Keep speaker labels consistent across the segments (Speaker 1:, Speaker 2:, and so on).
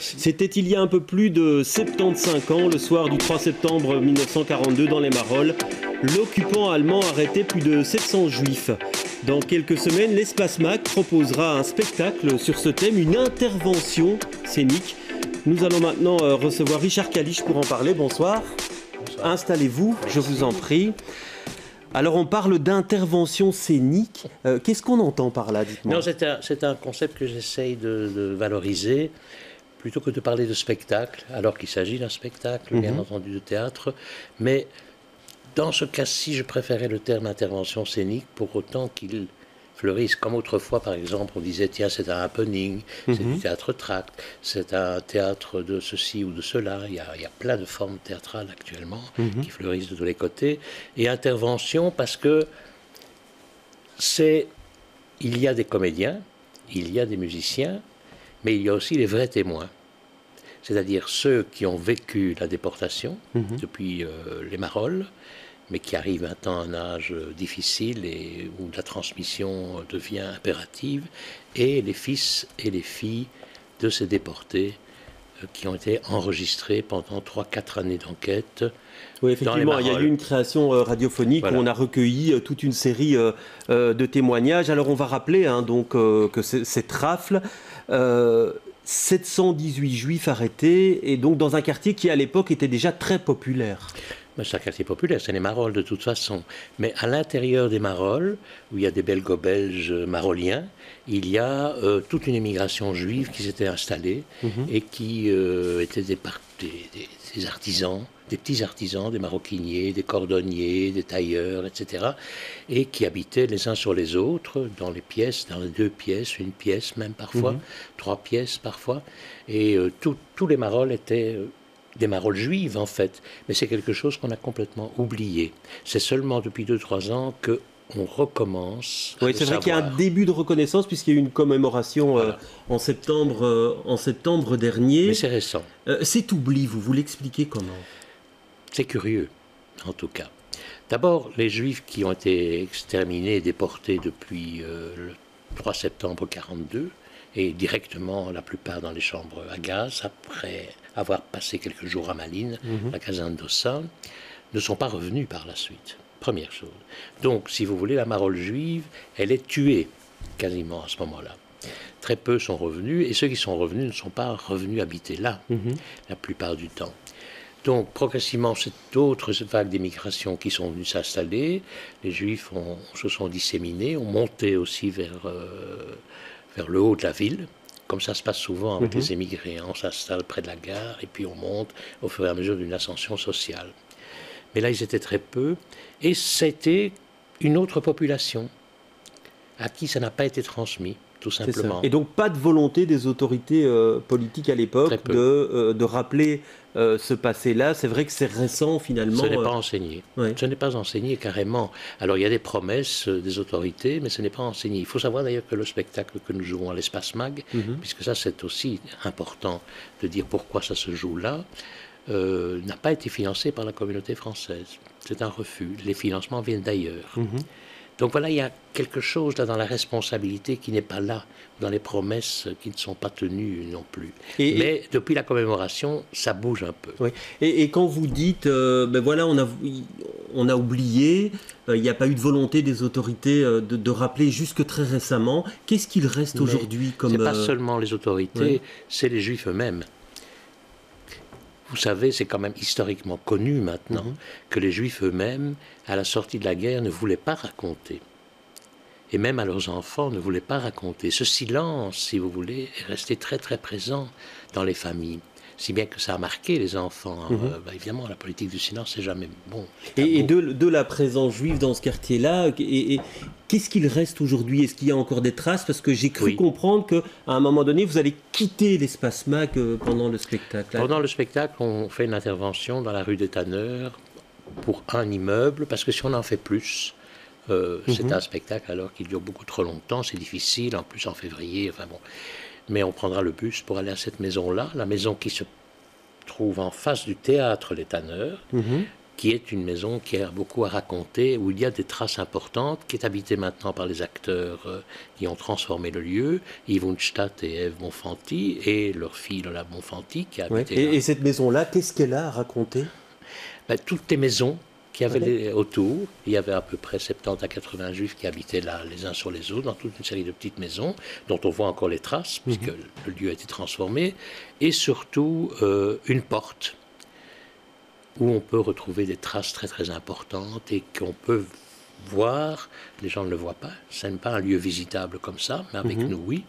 Speaker 1: C'était il y a un peu plus de 75 ans, le soir du 3 septembre 1942 dans les Marolles. L'occupant allemand arrêtait plus de 700 juifs. Dans quelques semaines, l'Espace MAC proposera un spectacle sur ce thème, une intervention scénique. Nous allons maintenant recevoir Richard Kalisch pour en parler. Bonsoir. Bonsoir. Installez-vous, je vous en prie. Alors on parle d'intervention scénique. Qu'est-ce qu'on entend par là, dites-moi?
Speaker 2: Non, c'est un concept que j'essaye de valoriser, plutôt que de parler de spectacle, alors qu'il s'agit d'un spectacle, bien entendu, de théâtre. Mais dans ce cas-ci, je préférais le terme intervention scénique, pour autant qu'il fleurisse. Comme autrefois, par exemple, on disait, tiens, c'est un happening, c'est du théâtre tract, c'est un théâtre de ceci ou de cela. Il y a plein de formes théâtrales actuellement qui fleurissent de tous les côtés. Et intervention, parce que il y a des comédiens, il y a des musiciens, mais il y a aussi les vrais témoins. C'est-à-dire ceux qui ont vécu la déportation depuis les Marolles, mais qui arrivent maintenant à un âge difficile et où la transmission devient impérative, et les fils et les filles de ces déportés qui ont été enregistrés pendant 3-4 années d'enquête.
Speaker 1: Oui, effectivement, il y a eu une création radiophonique où on a recueilli toute une série de témoignages. Alors on va rappeler que cette rafle, 718 juifs arrêtés, et donc dans un quartier qui à l'époque était déjà très populaire.
Speaker 2: C'est un quartier populaire, c'est les Marolles de toute façon. Mais à l'intérieur des Marolles, où il y a des belgo-belges maroliens, il y a toute une émigration juive qui s'était installée et qui étaient des artisans, des petits artisans, des maroquiniers, des cordonniers, des tailleurs, etc. Et qui habitaient les uns sur les autres dans les pièces, dans les 2 pièces, une pièce même parfois, 3 pièces parfois. Et tous les Marolles étaient des Marolles juives en fait, mais c'est quelque chose qu'on a complètement oublié. C'est seulement depuis 2-3 ans qu'on recommence.
Speaker 1: Oui, c'est vrai qu'il y a un début de reconnaissance puisqu'il y a eu une commémoration en septembre dernier.
Speaker 2: Mais c'est récent.
Speaker 1: Cet oubli, vous l'expliquez comment?
Speaker 2: C'est curieux, en tout cas. D'abord, les Juifs qui ont été exterminés et déportés depuis le 3 septembre 1942, et directement la plupart dans les chambres à gaz, après avoir passé quelques jours à Malines, la caserne d'Ossa, ne sont pas revenus par la suite. Première chose. Donc, si vous voulez, la Marole juive, elle est tuée quasiment à ce moment-là. Très peu sont revenus, et ceux qui sont revenus ne sont pas revenus habiter là, la plupart du temps. Donc, progressivement, c'est d'autres vagues d'émigration qui sont venues s'installer. Les Juifs se sont disséminés, ont monté aussi vers le haut de la ville, comme ça se passe souvent avec les émigrés. On s'installe près de la gare et puis on monte au fur et à mesure d'une ascension sociale. Mais là, ils étaient très peu, et c'était une autre population à qui ça n'a pas été transmis, tout simplement.
Speaker 1: Et donc pas de volonté des autorités politiques à l'époque de rappeler ce passé-là. C'est vrai que c'est récent finalement.
Speaker 2: Ce n'est pas enseigné. Ouais. Ce n'est pas enseigné carrément. Alors il y a des promesses des autorités, mais ce n'est pas enseigné. Il faut savoir d'ailleurs que le spectacle que nous jouons à l'Espace MAG, puisque ça c'est aussi important de dire pourquoi ça se joue là, n'a pas été financé par la communauté française. C'est un refus. Les financements viennent d'ailleurs. Donc voilà, il y a quelque chose là dans la responsabilité qui n'est pas là, dans les promesses qui ne sont pas tenues non plus. Mais depuis la commémoration, ça bouge un peu.
Speaker 1: Oui. Et quand vous dites, voilà, on a oublié, il n'y a pas eu de volonté des autorités de rappeler jusque très récemment, qu'est-ce qu'il reste aujourd'hui comme...
Speaker 2: Ce n'est pas seulement les autorités, c'est les Juifs eux-mêmes. Vous savez, c'est quand même historiquement connu maintenant que les Juifs eux-mêmes, à la sortie de la guerre, ne voulaient pas raconter. Et même à leurs enfants, ne voulaient pas raconter. Ce silence, si vous voulez, est resté très très présent dans les familles. Si bien que ça a marqué les enfants. Évidemment, la politique du silence, c'est jamais bon.
Speaker 1: Et de la présence juive dans ce quartier-là, qu'est-ce qu'il reste aujourd'hui? Est-ce qu'il y a encore des traces? Parce que j'ai cru comprendre qu'à un moment donné, vous allez quitter l'Espace MAC pendant le spectacle.
Speaker 2: Pendant le spectacle, on fait une intervention dans la rue des Tanneurs pour un immeuble, parce que si on en fait plus, c'est un spectacle alors qu'il dure beaucoup trop longtemps, c'est difficile, en plus en février, enfin bon... Mais on prendra le bus pour aller à cette maison-là, la maison qui se trouve en face du théâtre Les Tanneurs, qui est une maison qui a beaucoup à raconter, où il y a des traces importantes, qui est habitée maintenant par les acteurs qui ont transformé le lieu, Yves Unstadt et Ève Bonfanti, et leur fille Lola Bonfanti, qui a habité là.
Speaker 1: Et cette maison-là, qu'est-ce qu'elle a à raconter?
Speaker 2: Toutes les maisons qui avaient autour, il y avait à peu près 70 à 80 juifs qui habitaient là, les uns sur les autres, dans toute une série de petites maisons, dont on voit encore les traces, puisque le lieu a été transformé, et surtout une porte, où on peut retrouver des traces très très importantes et qu'on peut voir, les gens ne le voient pas, ce n'est pas un lieu visitable comme ça, mais avec nous, oui,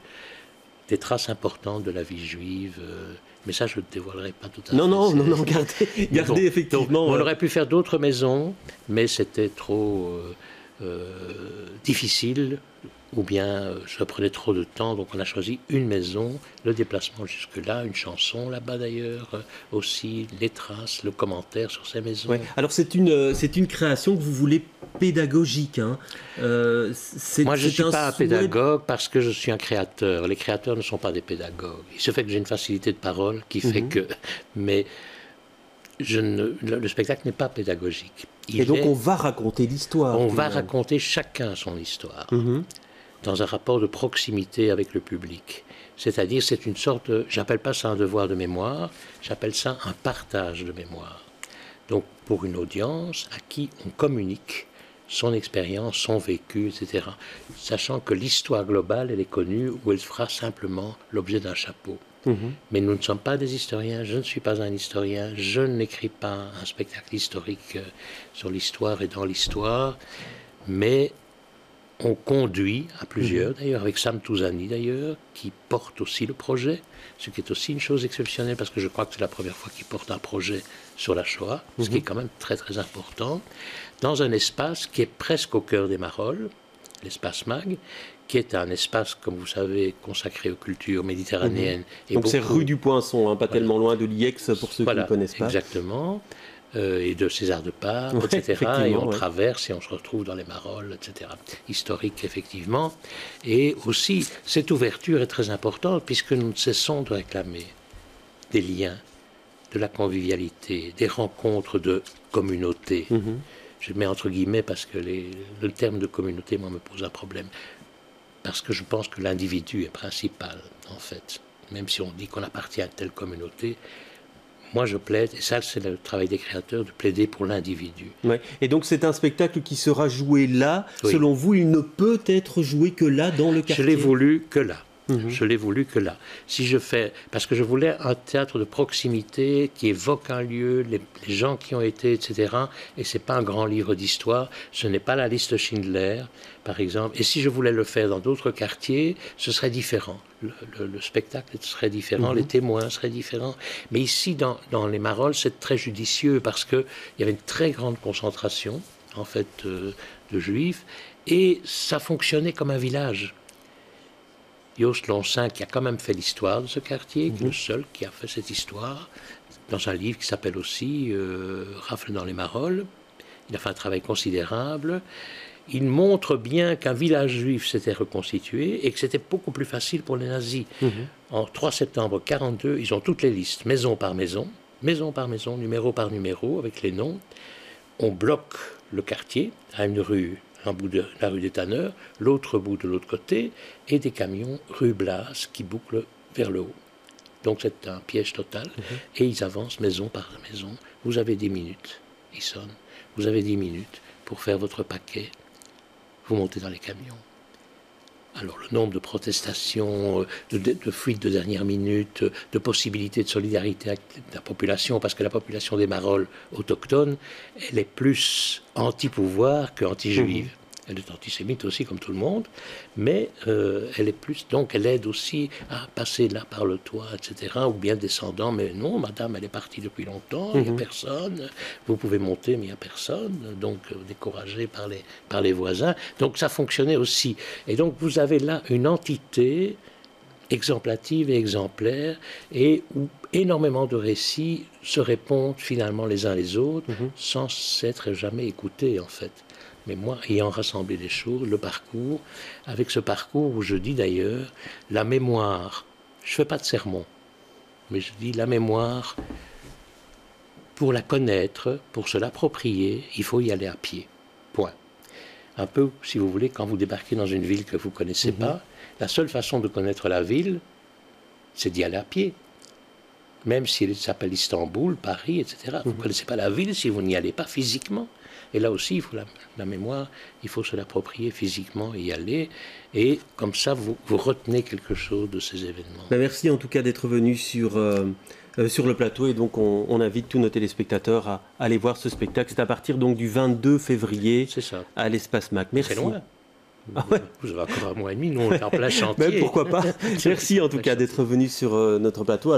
Speaker 2: des traces importantes de la vie juive, mais ça je ne dévoilerai pas tout à fait.
Speaker 1: Non, gardez effectivement.
Speaker 2: Donc, on aurait pu faire d'autres maisons, mais c'était trop difficile, ou bien ça prenait trop de temps, donc on a choisi une maison, le déplacement jusque-là, une chanson là-bas d'ailleurs, aussi les traces, le commentaire sur ces maisons.
Speaker 1: Ouais. Alors c'est une création que vous voulez pédagogique. Hein.
Speaker 2: Moi je ne suis pas un pédagogue parce que je suis un créateur. Les créateurs ne sont pas des pédagogues. Il se fait que j'ai une facilité de parole qui fait que... Mais le spectacle n'est pas pédagogique.
Speaker 1: Et donc on va raconter l'histoire.
Speaker 2: On va raconter chacun son histoire. Dans un rapport de proximité avec le public. C'est-à-dire, c'est une sorte de... J'appelle pas ça un devoir de mémoire, j'appelle ça un partage de mémoire. Donc, pour une audience à qui on communique son expérience, son vécu, etc. Sachant que l'histoire globale, elle est connue, ou elle fera simplement l'objet d'un chapeau. Mais nous ne sommes pas des historiens, je ne suis pas un historien, je n'écris pas un spectacle historique sur l'histoire et dans l'histoire, mais... On conduit à plusieurs, d'ailleurs, avec Sam Touzani, d'ailleurs, qui porte aussi le projet, ce qui est aussi une chose exceptionnelle, parce que je crois que c'est la première fois qu'il porte un projet sur la Shoah, ce qui est quand même très, très important, dans un espace qui est presque au cœur des Marolles, l'espace MAG, qui est un espace, comme vous savez, consacré aux cultures méditerranéennes. Et
Speaker 1: donc c'est rue du Poinçon, hein, pas tellement loin de l'IEX, pour ceux qui ne connaissent pas.
Speaker 2: Exactement. Et de César de Parme, etc. Et on traverse et on se retrouve dans les Marolles, etc. Historique, effectivement. Et aussi, cette ouverture est très importante puisque nous ne cessons de réclamer des liens, de la convivialité, des rencontres de communauté. Je mets entre guillemets parce que le terme de communauté, moi, me pose un problème. Parce que je pense que l'individu est principal, en fait. Même si on dit qu'on appartient à telle communauté, moi, je plaide, et ça, c'est le travail des créateurs, de plaider pour l'individu.
Speaker 1: Ouais. Et donc, c'est un spectacle qui sera joué là. Selon vous, il ne peut être joué que là, dans le quartier.
Speaker 2: Je l'ai voulu que là. Je l'ai voulu que là. Si je fais, parce que je voulais un théâtre de proximité qui évoque un lieu, les gens qui ont été, etc. Et c'est pas un grand livre d'histoire. Ce n'est pas la liste Schindler, par exemple. Et si je voulais le faire dans d'autres quartiers, ce serait différent. Le spectacle serait différent, les témoins seraient différents. Mais ici, dans les Marolles, c'est très judicieux parce qu'il y avait une très grande concentration, en fait, de Juifs. Et ça fonctionnait comme un village. Joost Lonsin, qui a quand même fait l'histoire de ce quartier, qui est le seul qui a fait cette histoire, dans un livre qui s'appelle aussi Rafle dans les Marolles. Il a fait un travail considérable. Il montre bien qu'un village juif s'était reconstitué et que c'était beaucoup plus facile pour les nazis. En 3 septembre 1942, ils ont toutes les listes, maison par maison, numéro par numéro, avec les noms. On bloque le quartier à une rue, un bout de la rue des Tanneurs, l'autre bout de l'autre côté, et des camions rue Blas qui bouclent vers le haut. Donc c'est un piège total. Et ils avancent maison par maison. Vous avez 10 minutes, ils sonnent. Vous avez 10 minutes pour faire votre paquet. Vous montez dans les camions. Alors le nombre de protestations, de fuites de dernière minute, de possibilités de solidarité avec la population, parce que la population des Marolles autochtones, elle est plus anti-pouvoir que anti-juive. Elle est antisémite aussi, comme tout le monde, mais elle est plus... Donc, elle aide aussi à passer là par le toit, etc., ou bien descendant. Mais non, madame, elle est partie depuis longtemps, il n'y a personne. Vous pouvez monter, mais il n'y a personne. Donc, découragé par les voisins. Donc, ça fonctionnait aussi. Et donc, vous avez là une entité exemplative et exemplaire, et où énormément de récits se répondent finalement les uns les autres, sans s'être jamais écoutés, en fait. Mais moi, ayant rassemblé les choses, le parcours, avec ce parcours où je dis d'ailleurs, la mémoire, je ne fais pas de sermon, mais je dis la mémoire pour la connaître, pour se l'approprier, il faut y aller à pied. Point. Un peu, si vous voulez, quand vous débarquez dans une ville que vous ne connaissez pas, la seule façon de connaître la ville, c'est d'y aller à pied. Même si elle s'appelle Istanbul, Paris, etc. Vous ne connaissez pas la ville si vous n'y allez pas physiquement. Et là aussi, il faut la mémoire, il faut se l'approprier physiquement et y aller. Et comme ça, vous retenez quelque chose de ces événements.
Speaker 1: Merci en tout cas d'être venu sur le plateau. Et donc, on invite tous nos téléspectateurs à aller voir ce spectacle. C'est à partir donc du 22 février à l'Espace Mac. Merci.
Speaker 2: C'est loin.
Speaker 1: Ah ouais.
Speaker 2: Vous avez encore un mois et demi, nous on est en plein chantier.
Speaker 1: Mais pourquoi pas. Merci en tout cas d'être venu sur notre plateau.